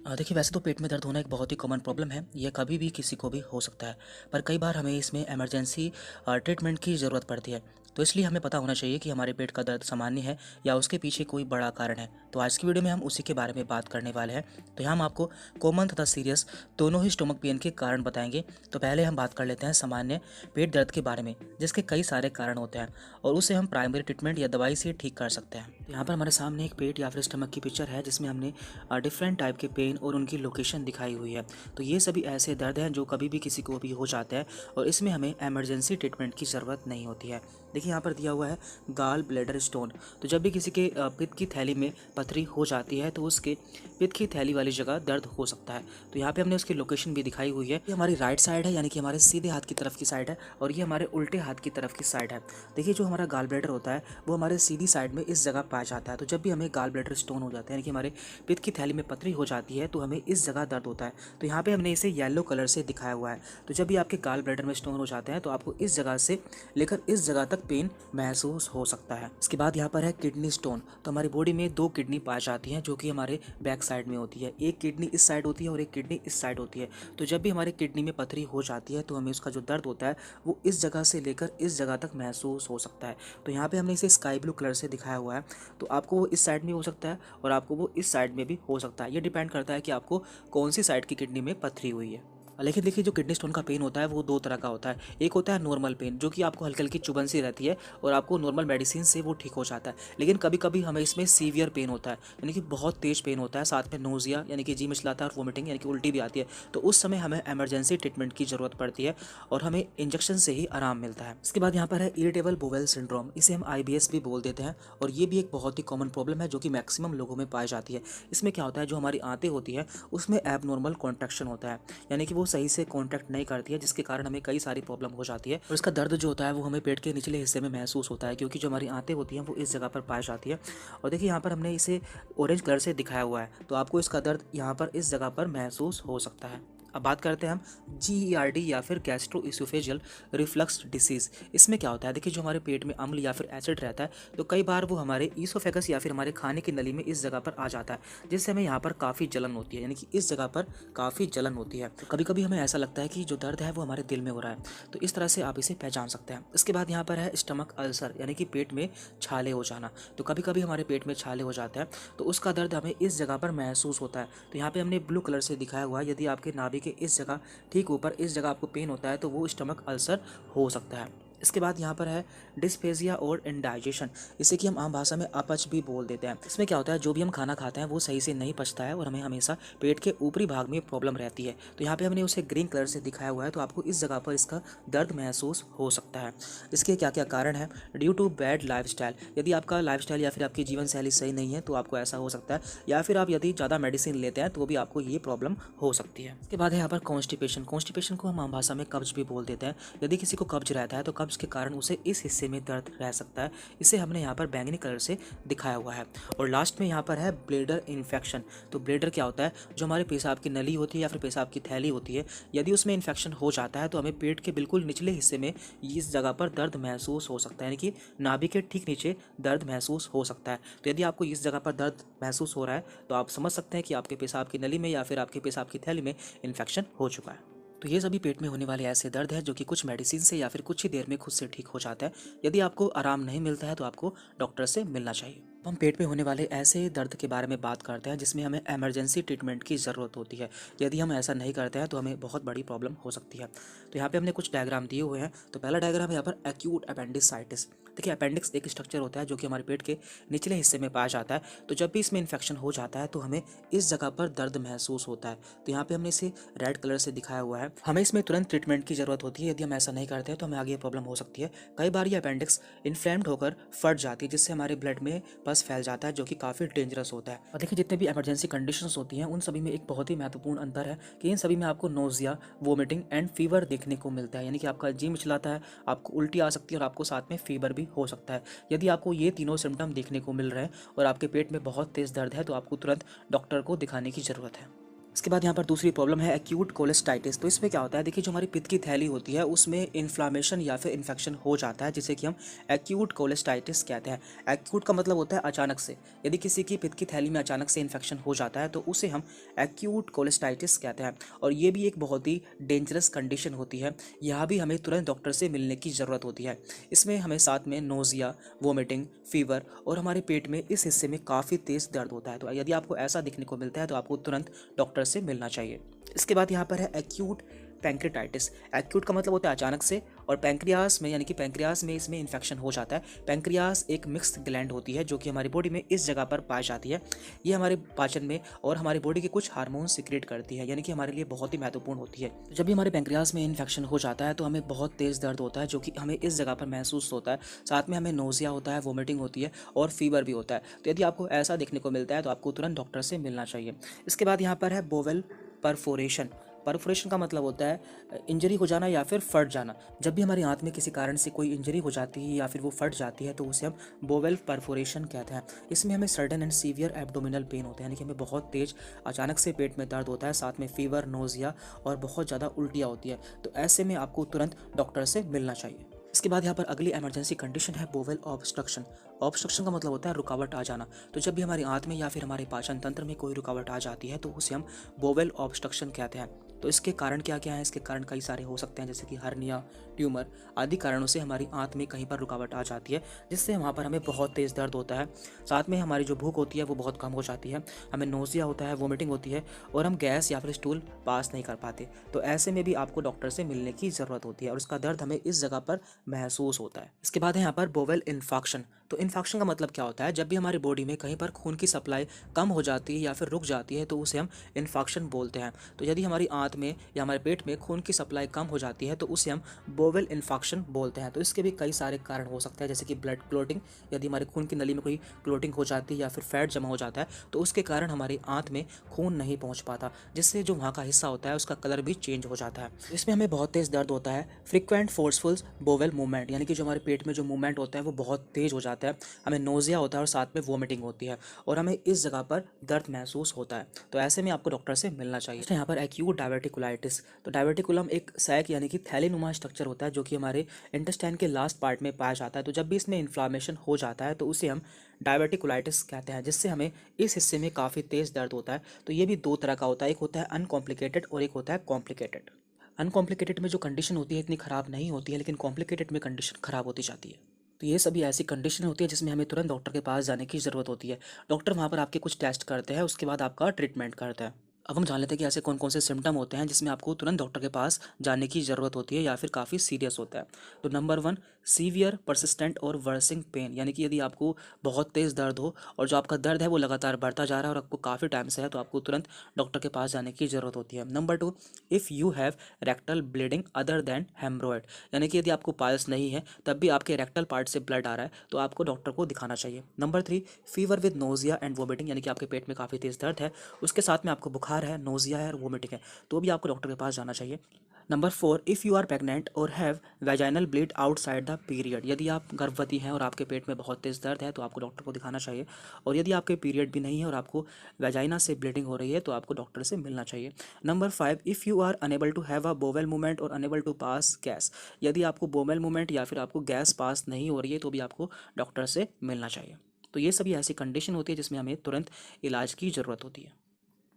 देखिए वैसे तो पेट में दर्द होना एक बहुत ही कॉमन प्रॉब्लम है। ये कभी भी किसी को भी हो सकता है, पर कई बार हमें इसमें इमरजेंसी ट्रीटमेंट की ज़रूरत पड़ती है। तो इसलिए हमें पता होना चाहिए कि हमारे पेट का दर्द सामान्य है या उसके पीछे कोई बड़ा कारण है। तो आज की वीडियो में हम उसी के बारे में बात करने वाले हैं। तो यहाँ हम आपको कॉमन तथा सीरियस दोनों ही स्टोमक पेन के कारण बताएंगे। तो पहले हम बात कर लेते हैं सामान्य पेट दर्द के बारे में, जिसके कई सारे कारण होते हैं और उसे हम प्राइमरी ट्रीटमेंट या दवाई से ठीक कर सकते हैं। तो यहाँ पर हमारे सामने एक पेट या फिर स्टमक की पिक्चर है, जिसमें हमने डिफरेंट टाइप के पेन और उनकी लोकेशन दिखाई हुई है। तो ये सभी ऐसे दर्द हैं जो कभी भी किसी को भी हो जाते हैं और इसमें हमें इमरजेंसी ट्रीटमेंट की ज़रूरत नहीं होती है। देखिए यहाँ पर दिया हुआ है गाल ब्लैडर स्टोन। तो जब भी किसी के पित्त की थैली में पथरी हो जाती है तो उसके पित्त की थैली वाली जगह दर्द हो सकता है। तो यहाँ पे हमने उसकी लोकेशन भी दिखाई हुई है। ये हमारी राइट साइड है, यानी कि हमारे सीधे हाथ की तरफ की साइड है, और ये हमारे उल्टे हाथ की तरफ की साइड है। देखिए जो हमारा गाल ब्लैडर होता है वो हमारे सीधी साइड में इस जगह पाया जाता है। तो जब भी हमें गाल ब्लैडर स्टोन हो जाता है, यानी कि हमारे पित्त की थैली में पथरी हो जाती है, तो हमें इस जगह दर्द होता है। तो यहाँ पे हमने इसे येलो कलर से दिखाया हुआ है। तो जब भी आपके गाल ब्लैडर में स्टोन हो जाते हैं तो आपको इस जगह से लेकर इस जगह तक पेन महसूस हो सकता है। इसके बाद यहाँ पर है किडनी स्टोन। तो हमारी बॉडी में दो किडनी पाई जाती हैं जो कि हमारे बैक साइड में होती है। एक किडनी इस साइड होती है और एक किडनी इस साइड होती है। तो जब भी हमारे किडनी में पथरी हो जाती है तो हमें उसका जो दर्द होता है वो इस जगह से लेकर इस जगह तक महसूस हो सकता है। तो यहाँ पे हमने इसे स्काई ब्लू कलर से दिखाया हुआ है। तो आपको वो इस साइड में हो सकता है और आपको वो इस साइड में भी हो सकता है। ये डिपेंड करता है कि आपको कौन सी साइड की किडनी में पथरी हुई है। लेकिन देखिए जो किडनी स्टोन का पेन होता है वो दो तरह का होता है। एक होता है नॉर्मल पेन, जो कि आपको हल्की हल्की चुभन सी रहती है और आपको नॉर्मल मेडिसिन से वो ठीक हो जाता है। लेकिन कभी कभी हमें इसमें सीवियर पेन होता है, यानी कि बहुत तेज पेन होता है, साथ में नोजिया यानी कि जी मिचलाता है और वोमिटिंग यानी कि उल्टी भी आती है। तो उस समय हमें इमरजेंसी ट्रीटमेंट की ज़रूरत पड़ती है और हमें इंजेक्शन से ही आराम मिलता है। इसके बाद यहाँ पर है इरिटेबल बोवेल सिंड्रोम। इसे हम IBS भी बोल देते हैं और ये भी एक बहुत ही कॉमन प्रॉब्लम है जो कि मैक्सिमम लोगों में पाई जाती है। इसमें क्या होता है, जो हमारी आंतें होती है उसमें एबनॉर्मल कॉन्ट्रैक्शन होता है, यानी कि वो सही से कॉन्ट्रैक्ट नहीं करती है, जिसके कारण हमें कई सारी प्रॉब्लम हो जाती है। और इसका दर्द जो होता है वो हमें पेट के निचले हिस्से में महसूस होता है, क्योंकि जो हमारी आंतें होती हैं वो इस जगह पर पाई जाती है। और देखिए यहाँ पर हमने इसे ऑरेंज कलर से दिखाया हुआ है। तो आपको इसका दर्द यहाँ पर इस जगह पर महसूस हो सकता है। अब बात करते हैं हम GERD या फिर गैस्ट्रो इसोफेजियल रिफ्लक्स डिसीज़। इसमें क्या होता है, देखिए जो हमारे पेट में अम्ल या फिर एसिड रहता है तो कई बार वो हमारे ईसोफेगस या फिर हमारे खाने की नली में इस जगह पर आ जाता है, जिससे हमें यहाँ पर काफ़ी जलन होती है, यानी कि इस जगह पर काफ़ी जलन होती है। तो कभी कभी हमें ऐसा लगता है कि जो दर्द है वो हमारे दिल में हो रहा है। तो इस तरह से आप इसे पहचान सकते हैं। इसके बाद यहाँ पर है स्टमक अल्सर, यानी कि पेट में छाले हो जाना। तो कभी कभी हमारे पेट में छाले हो जाते हैं तो उसका दर्द हमें इस जगह पर महसूस होता है। तो यहाँ पे हमने ब्लू कलर से दिखाया हुआ है। यदि आपके नाभि के इस जगह ठीक ऊपर इस जगह आपको पेन होता है तो वो स्टमक अल्सर हो सकता है। इसके बाद यहाँ पर है डिस्पेजिया और इंडाइजेशन, इसे कि हम आम भाषा में अपच भी बोल देते हैं। इसमें क्या होता है, जो भी हम खाना खाते हैं वो सही से नहीं पचता है और हमें हमेशा पेट के ऊपरी भाग में प्रॉब्लम रहती है। तो यहाँ पे हमने उसे ग्रीन कलर से दिखाया हुआ है। तो आपको इस जगह पर इसका दर्द महसूस हो सकता है। इसके क्या क्या कारण है, ड्यू टू बैड लाइफस्टाइल। यदि आपका लाइफस्टाइल या फिर आपकी जीवन शैली सही नहीं है तो आपको ऐसा हो सकता है, या फिर आप यदि ज़्यादा मेडिसिन लेते हैं तो भी आपको ये प्रॉब्लम हो सकती है। इसके बाद है यहाँ पर कॉन्स्टिपेशन। कॉन्स्टिपेशन को हम आम भाषा में कब्ज भी बोल देते हैं। यदि किसी को कब्ज रहता है तो कब्ज के कारण उसे इस हिस्से में दर्द रह सकता है। इसे हमने यहाँ पर बैंगनी कलर से दिखाया हुआ है। और लास्ट में यहाँ पर है ब्लेडर इन्फेक्शन। तो ब्लेडर क्या होता है, जो हमारे पेशाब की नली होती है या फिर पेशाब की थैली होती है, यदि उसमें इन्फेक्शन हो जाता है तो हमें पेट के बिल्कुल निचले हिस्से में इस जगह पर दर्द महसूस हो सकता है, यानी कि नाभि के ठीक नीचे दर्द महसूस हो सकता है। तो यदि आपको इस जगह पर दर्द महसूस हो रहा है तो आप समझ सकते हैं कि आपके पेशाब की नली में या फिर आपके पेशाब की थैली में इन्फेक्शन हो चुका है। तो ये सभी पेट में होने वाले ऐसे दर्द है जो कि कुछ मेडिसिन से या फिर कुछ ही देर में खुद से ठीक हो जाता है। यदि आपको आराम नहीं मिलता है तो आपको डॉक्टर से मिलना चाहिए। हम पेट में होने वाले ऐसे दर्द के बारे में बात करते हैं जिसमें हमें इमरजेंसी ट्रीटमेंट की ज़रूरत होती है। यदि हम ऐसा नहीं करते हैं तो हमें बहुत बड़ी प्रॉब्लम हो सकती है। तो यहाँ पे हमने कुछ डायग्राम दिए हुए हैं। तो पहला डायग्राम है यहाँ पर एक्यूट अपेंडिसाइटिस। देखिए अपेंडिक्स एक स्ट्रक्चर होता है जो कि हमारे पेट के निचले हिस्से में पाया जाता है। तो जब भी इसमें इन्फेक्शन हो जाता है तो हमें इस जगह पर दर्द महसूस होता है। तो यहाँ पे हमने इसे रेड कलर से दिखाया हुआ है। हमें इसमें तुरंत ट्रीटमेंट की ज़रूरत होती है। यदि हम ऐसा नहीं करते हैं तो हमें आगे प्रॉब्लम हो सकती है। कई बार ये अपेंडिक्स इन्फ्लेम्ड होकर फट जाती है, जिससे हमारे ब्लड में पस फैल जाता है, जो कि काफ़ी डेंजरस होता है। और देखिए जितने भी इमरजेंसी कंडीशंस होती हैं उन सभी में एक बहुत ही महत्वपूर्ण अंतर है कि इन सभी में आपको नोजिया, वोमिटिंग एंड फीवर देखने को मिलता है, यानी कि आपका जी मिचलाता है, आपको उल्टी आ सकती है और आपको साथ में फीवर भी हो सकता है। यदि आपको ये तीनों सिम्टम देखने को मिल रहे हैं और आपके पेट में बहुत तेज़ दर्द है तो आपको तुरंत डॉक्टर को दिखाने की ज़रूरत है। इसके बाद यहाँ पर दूसरी प्रॉब्लम है एक्यूट कोलेस्टाइटिस। तो इसमें क्या होता है, देखिए जो हमारी पित्त की थैली होती है उसमें इन्फ्लामेशन या फिर इन्फेक्शन हो जाता है, जिसे कि हम एक्यूट कोलेस्टाइटिस कहते हैं। एक्यूट का मतलब होता है अचानक से। यदि किसी की पित्त की थैली में अचानक से इन्फेक्शन हो जाता है तो उसे हम एक्यूट कोलेस्टाइटिस कहते हैं। और ये भी एक बहुत ही डेंजरस कंडीशन होती है। यहाँ भी हमें तुरंत डॉक्टर से मिलने की ज़रूरत होती है। इसमें हमें साथ में नोज़िया, वोमिटिंग, फीवर और हमारे पेट में इस हिस्से में काफ़ी तेज़ दर्द होता है। तो यदि आपको ऐसा दिखने को मिलता है तो आपको तुरंत डॉक्टर से मिलना चाहिए। इसके बाद यहाँ पर है एक्यूट पैंक्रेटाइटिस। एक्यूट का मतलब होता है अचानक से, और पैंक्रियास में यानी कि पैंक्रियास में इसमें इन्फेक्शन हो जाता है। पैंक्रियास एक मिक्स्ड ग्लैंड होती है जो कि हमारी बॉडी में इस जगह पर पाई जाती है। ये हमारे पाचन में और हमारी बॉडी के कुछ हार्मोन सिक्रेट करती है, यानी कि हमारे लिए बहुत ही महत्वपूर्ण होती है। जब भी हमारे पैंक्रियास में इन्फेक्शन हो जाता है तो हमें बहुत तेज़ दर्द होता है जो कि हमें इस जगह पर महसूस होता है। साथ में हमें नोज़िया होता है, वोमिटिंग होती है और फीवर भी होता है। तो यदि आपको ऐसा देखने को मिलता है तो आपको तुरंत डॉक्टर से मिलना चाहिए। इसके बाद यहाँ पर है बोवेल परफोरेशन। परफोरेशन का मतलब होता है इंजरी हो जाना या फिर फट जाना। जब भी हमारी आंत में किसी कारण से कोई इंजरी हो जाती है या फिर वो फट जाती है तो उसे हम बोवेल परफोरेशन कहते हैं। इसमें हमें sudden and severe abdominal pain होता है, यानी कि हमें बहुत तेज अचानक से पेट में दर्द होता है, साथ में फीवर, नोज़िया और बहुत ज़्यादा उल्टियाँ होती है। तो ऐसे में आपको तुरंत डॉक्टर से मिलना चाहिए। इसके बाद यहाँ पर अगली इमरजेंसी कंडीशन है बोवेल ऑब्स्ट्रक्शन। ऑब्स्ट्रक्शन का मतलब होता है रुकावट आ जाना। तो जब भी हमारी आंत में या फिर हमारे पाचन तंत्र में कोई रुकावट आ जाती है तो उसे हम बोवेल ऑब्स्ट्रक्शन कहते हैं। तो इसके कारण क्या क्या है, इसके कारण कई सारे हो सकते हैं, जैसे कि हर्निया, ट्यूमर आदि कारणों से हमारी आंत में कहीं पर रुकावट आ जाती है, जिससे वहाँ पर हमें बहुत तेज़ दर्द होता है। साथ में हमारी जो भूख होती है वो बहुत कम हो जाती है, हमें नोज़िया होता है, वोमिटिंग होती है और हम गैस या फिर स्टूल पास नहीं कर पाते। तो ऐसे में भी आपको डॉक्टर से मिलने की ज़रूरत होती है और उसका दर्द हमें इस जगह पर महसूस होता है। इसके बाद है यहाँ पर बोवेल इन्फाक्शन। तो इन्फेक्शन का मतलब क्या होता है, जब भी हमारी बॉडी में कहीं पर खून की सप्लाई कम हो जाती है या फिर रुक जाती है तो उसे हम इन्फेक्शन बोलते हैं। तो यदि हमारी आंत में या हमारे पेट में खून की सप्लाई कम हो जाती है तो उसे हम बोवेल इन्फेक्शन बोलते हैं। तो इसके भी कई सारे कारण हो सकते हैं, जैसे कि ब्लड क्लोटिंग। यदि हमारे खून की नली में कोई क्लोटिंग हो जाती है या फिर फैट जमा हो जाता है तो उसके कारण हमारी आंत में खून नहीं पहुंच पाता, जिससे जो वहाँ का हिस्सा होता है उसका कलर भी चेंज हो जाता है। इसमें हमें बहुत तेज़ दर्द होता है। फ्रिक्वेंट फोर्सफुल बोवेल मूवमेंट, यानी कि जो हमारे पेट में जो मूवमेंट होता है वो बहुत तेज़ हो जाता है। हमें नोज़िया होता है और साथ में वोमिटिंग होती है और हमें इस जगह पर दर्द महसूस होता है। तो ऐसे में आपको डॉक्टर से मिलना चाहिए। यहाँ पर एक्यूट डायवर्टिकुलाइटिस। तो डायवर्टिकुलम एक सैक यानी कि थैलीनुमा स्ट्रक्चर होता है जो कि हमारे इंटेस्टाइन के लास्ट पार्ट में पाया जाता है। तो जब भी इसमें इन्फ्लामेशन हो जाता है तो उसे हम डायवर्टिकुलाइटिस कहते हैं, जिससे हमें इस हिस्से में काफ़ी तेज़ दर्द होता है। तो ये भी दो तरह का होता है, एक होता है अनकॉम्प्लिकेटेड और एक होता है कॉम्प्लिकेटेड। अनकॉम्प्लिकेटेड में जो कंडीशन होती है इतनी ख़राब नहीं होती है, लेकिन कॉम्प्लिकेटेड में कंडीशन ख़राब होती जाती है। तो ये सभी ऐसी कंडीशन होती है जिसमें हमें तुरंत डॉक्टर के पास जाने की ज़रूरत होती है। डॉक्टर वहाँ पर आपके कुछ टेस्ट करते हैं, उसके बाद आपका ट्रीटमेंट करता है। अब हम जान लेते हैं कि ऐसे कौन कौन से सिम्टम होते हैं जिसमें आपको तुरंत डॉक्टर के पास जाने की ज़रूरत होती है या फिर काफ़ी सीरियस होता है। तो नंबर 1, सीवियर परसिस्टेंट और वर्सिंग पेन, यानी कि यदि आपको बहुत तेज़ दर्द हो और जो आपका दर्द है वो लगातार बढ़ता जा रहा है और आपको काफ़ी टाइम से है, तो आपको तुरंत डॉक्टर के पास जाने की ज़रूरत होती है। Number 2, if you have rectal bleeding other than haemorrhoid, यानी कि यदि आपको पायल्स नहीं है तब भी आपके रेक्टल पार्ट से ब्लड आ रहा है तो आपको डॉक्टर को दिखाना चाहिए। Number 3, fever with nausea and vomiting, यानी कि आपके पेट में काफ़ी तेज़ दर्द है, उसके साथ में आपको बुखार है, नोज़िया है और वोमिटिंग है, तो भी आपको डॉक्टर के पास जाना चाहिए। Number 4, if you are pregnant और have vaginal bleed outside the period, यदि आप गर्भवती हैं और आपके पेट में बहुत तेज़ दर्द है तो आपको डॉक्टर को दिखाना चाहिए। और यदि आपके पीरियड भी नहीं है और आपको वैजाइना से ब्लीडिंग हो रही है तो आपको डॉक्टर से मिलना चाहिए। Number 5, if you are unable to have a bowel movement और अनेबल टू पास गैस, यदि आपको बोवेल मूवमेंट या फिर आपको गैस पास नहीं हो रही है तो भी आपको डॉक्टर से मिलना चाहिए। तो ये सभी ऐसी कंडीशन होती है जिसमें हमें तुरंत इलाज की ज़रूरत होती है।